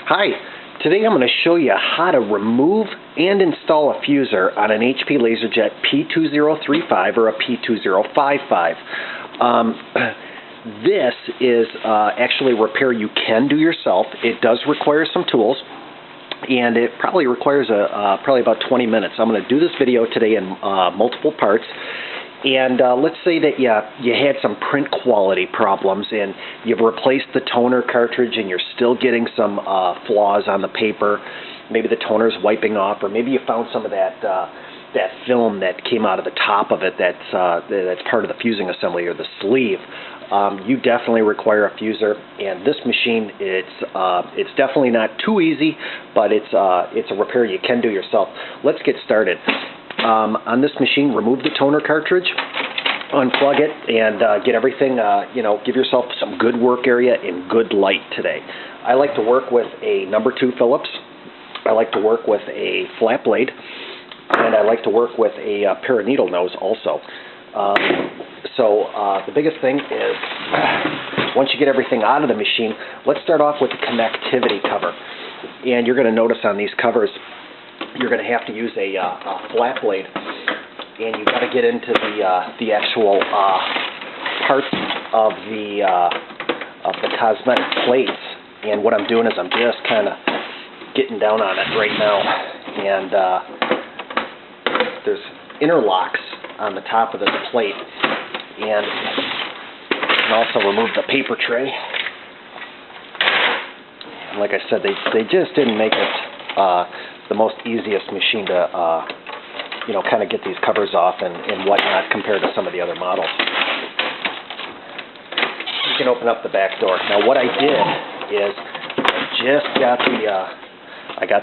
Hi, today I'm going to show you how to remove and install a fuser on an HP Laserjet p2035 or a p2055. This is actually a repair you can do yourself. It does require some tools, and it probably requires probably about 20 minutes. I'm going to do this video today in multiple parts. And let's say that you had some print quality problems and you've replaced the toner cartridge and you're still getting some flaws on the paper. Maybe the toner's wiping off, or maybe you found some of that film that came out of the top of it that's part of the fusing assembly or the sleeve. You definitely require a fuser, and this machine, it's definitely not too easy, but it's a repair you can do yourself. Let's get started. On this machine, remove the toner cartridge, unplug it, and get everything, give yourself some good work area and good light today. I like to work with a number 2 Phillips. I like to work with a flat blade, and I like to work with a pair of needle nose also. The biggest thing is, once you get everything out of the machine, let's start off with the connectivity cover. And you're going to notice on these covers, you're going to have to use a flat blade, and you've got to get into the actual parts of the cosmetic plates. And what I'm doing is I'm just kind of getting down on it right now. And there's interlocks on the top of this plate, and you can also remove the paper tray. And like I said, they just didn't make it the most easiest machine to, kind of get these covers off and whatnot compared to some of the other models. You can open up the back door. Now, what I did is I just got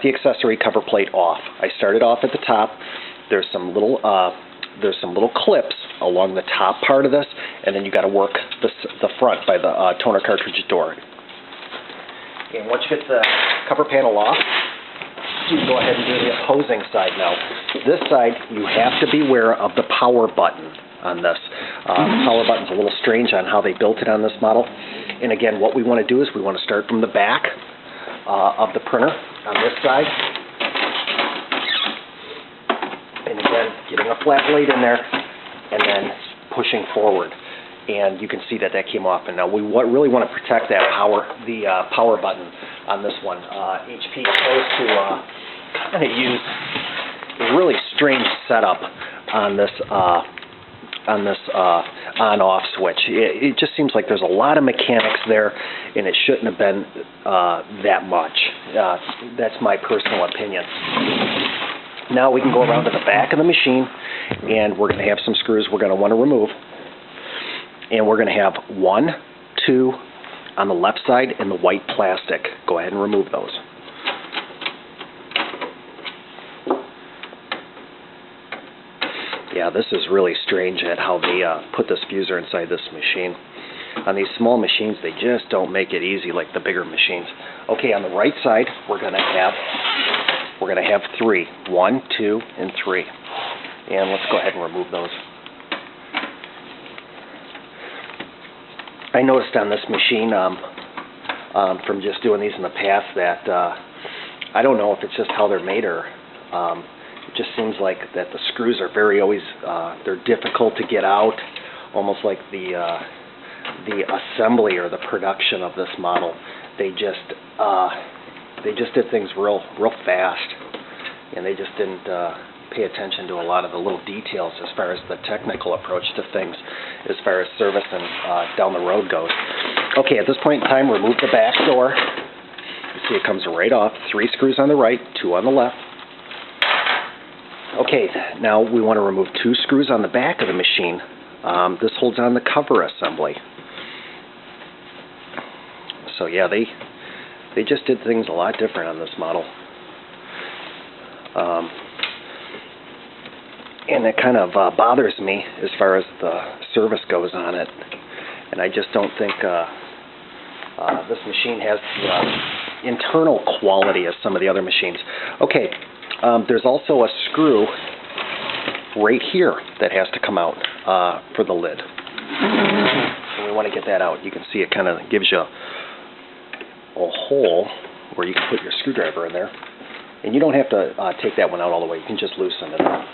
the accessory cover plate off. I started off at the top. There's some little clips along the top part of this, and then you got to work the front by the toner cartridge door. And once you get the cover panel off, you can go ahead and do the opposing side now. This side, you have to be aware of the power button on this. The power button's a little strange on how they built it on this model. And again, what we want to do is we want to start from the back of the printer on this side. And again, getting a flat blade in there and then pushing forward. And you can see that came off. And now we really want to protect that power button on this one. HP chose to kind of use a really strange setup on this on-off switch. It just seems like there's a lot of mechanics there, and it shouldn't have been that much. That's my personal opinion. Now we can go around to the back of the machine, and we're going to have some screws we're going to want to remove. And we're going to have 1, 2 on the left side in the white plastic. Go ahead and remove those. Yeah, this is really strange at how they put this fuser inside this machine. On these small machines, they just don't make it easy like the bigger machines. Okay, on the right side, we're going to have 3. 1, 2, and 3. And let's go ahead and remove those. I noticed on this machine, from just doing these in the past, that I don't know if it's just how they're made, or it just seems like that the screws are they're difficult to get out, almost like the assembly or the production of this model. They just did things real fast, and they just didn't pay attention to a lot of the little details as far as the technical approach to things, as far as service and down the road goes. Okay, at this point in time, remove the back door. You see it comes right off. 3 screws on the right, 2 on the left. Okay, now we want to remove 2 screws on the back of the machine. This holds on the cover assembly. So yeah, they just did things a lot different on this model. And it kind of bothers me as far as the service goes on it. And I just don't think this machine has the internal quality as some of the other machines. Okay, there's also a screw right here that has to come out for the lid. So we want to get that out. You can see it kind of gives you a hole where you can put your screwdriver in there. And you don't have to take that one out all the way. You can just loosen it up.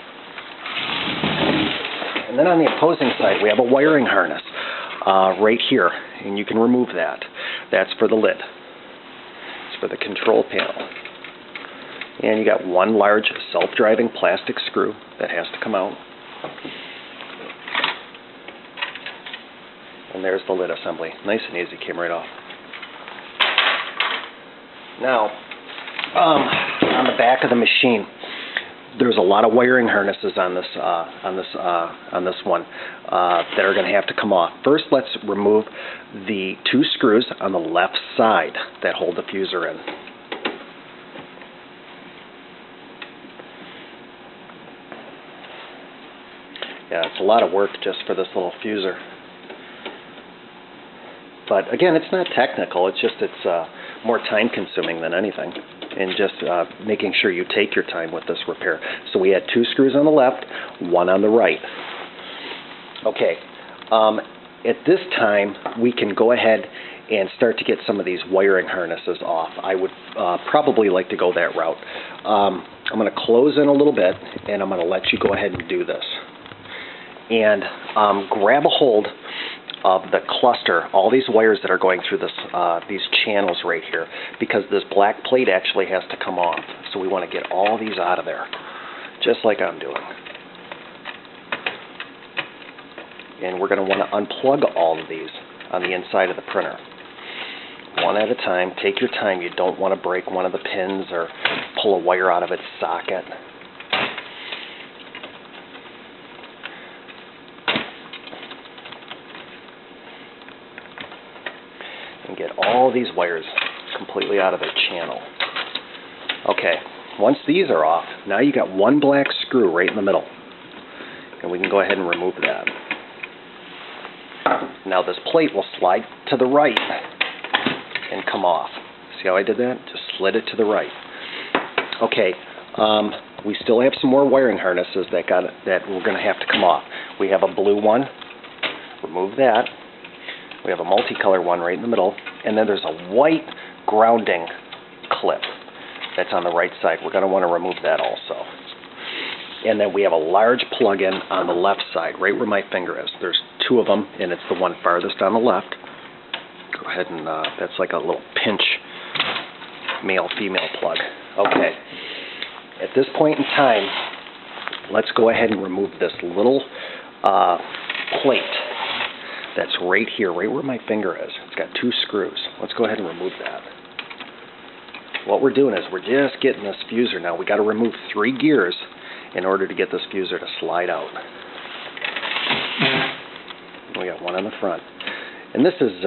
And then on the opposing side, we have a wiring harness right here, and you can remove that. That's for the lid. It's for the control panel. And you got one large self-driving plastic screw that has to come out. And there's the lid assembly. Nice and easy, came right off. Now, on the back of the machine, there's a lot of wiring harnesses on this one that are going to have to come off. First, let's remove the 2 screws on the left side that hold the fuser in. Yeah, it's a lot of work just for this little fuser. But again, it's not technical. It's just more time consuming than anything. And just making sure you take your time with this repair. So we had 2 screws on the left, 1 on the right. Okay, at this time we can go ahead and start to get some of these wiring harnesses off. I would probably like to go that route. I'm going to close in a little bit, and I'm going to let you go ahead and do this. And grab a hold of the cluster, all these wires that are going through this, these channels right here, because this black plate actually has to come off. So we want to get all these out of there, just like I'm doing. And we're going to want to unplug all of these on the inside of the printer. One at a time. Take your time. You don't want to break one of the pins or pull a wire out of its socket. And get all these wires completely out of their channel. Okay, once these are off, now you got one black screw right in the middle. And we can go ahead and remove that. Now this plate will slide to the right and come off. See how I did that? Just slid it to the right. Okay, we still have some more wiring harnesses that we're going to have to come off. We have a blue one. Remove that. We have a multicolor one right in the middle, and then there's a white grounding clip that's on the right side. We're going to want to remove that also. And then we have a large plug-in on the left side, right where my finger is. There's 2 of them, and it's the one farthest on the left. Go ahead and, that's like a little pinch male-female plug. Okay. At this point in time, let's go ahead and remove this little plate that's right here, right where my finger is. It's got 2 screws. Let's go ahead and remove that. What we're doing is we're just getting this fuser now. We got to remove 3 gears in order to get this fuser to slide out. We got one on the front. And this is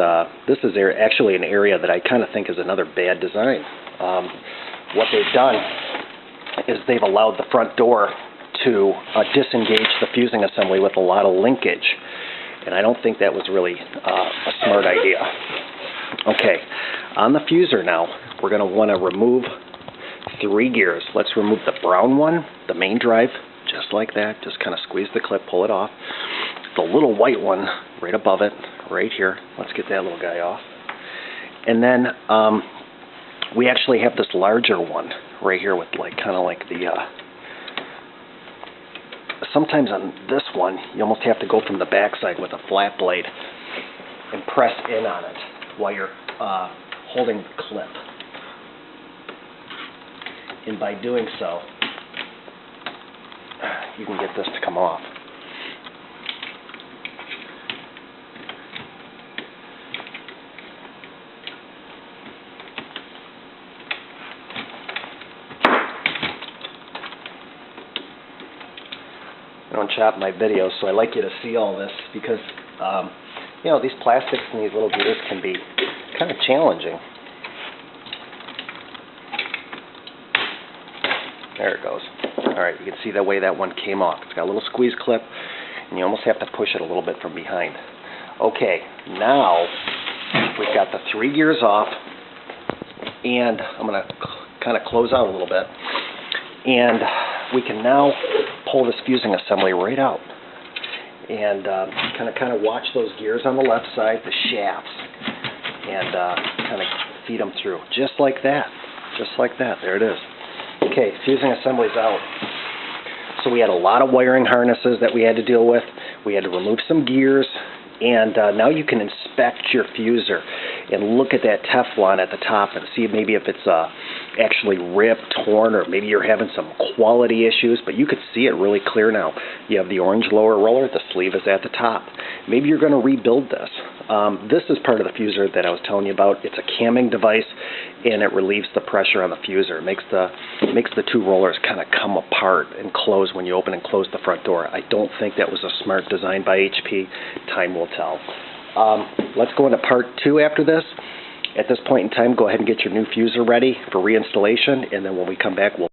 actually an area that I kind of think is another bad design. What they've done is they've allowed the front door to disengage the fusing assembly with a lot of linkage. And I don't think that was really a smart idea. Okay, on the fuser now, we're going to want to remove 3 gears. Let's remove the brown one, the main drive, just like that. Just kind of squeeze the clip, pull it off. The little white one right above it, right here. Let's get that little guy off. And then we actually have this larger one right here with kind of like the... sometimes on this one, you almost have to go from the backside with a flat blade and press in on it while you're holding the clip. And by doing so, you can get this to come off. I don't chop my videos, so I like you to see all this because, you know, these plastics and these little gears can be kind of challenging. There it goes. Alright, you can see the way that one came off. It's got a little squeeze clip, and you almost have to push it a little bit from behind. Okay, now we've got the 3 gears off, and I'm going to kind of close out a little bit, and we can now pull this fusing assembly right out. And kind of watch those gears on the left side, the shafts, and kind of feed them through, just like that. just like that. There it is. Okay, fusing assembly's out. So we had a lot of wiring harnesses that we had to deal with. We had to remove some gears, and now you can inspect your fuser and look at that Teflon at the top and see maybe if it's actually ripped, torn, or maybe you're having some quality issues, but you could see it really clear now. You have the orange lower roller, the sleeve is at the top. Maybe you're going to rebuild this. This is part of the fuser that I was telling you about. It's a camming device, and it relieves the pressure on the fuser. It makes the two rollers kind of come apart and close when you open and close the front door. I don't think that was a smart design by HP. Time will tell. Let's go into part 2 after this. At this point in time, go ahead and get your new fuser ready for reinstallation, and then when we come back, we'll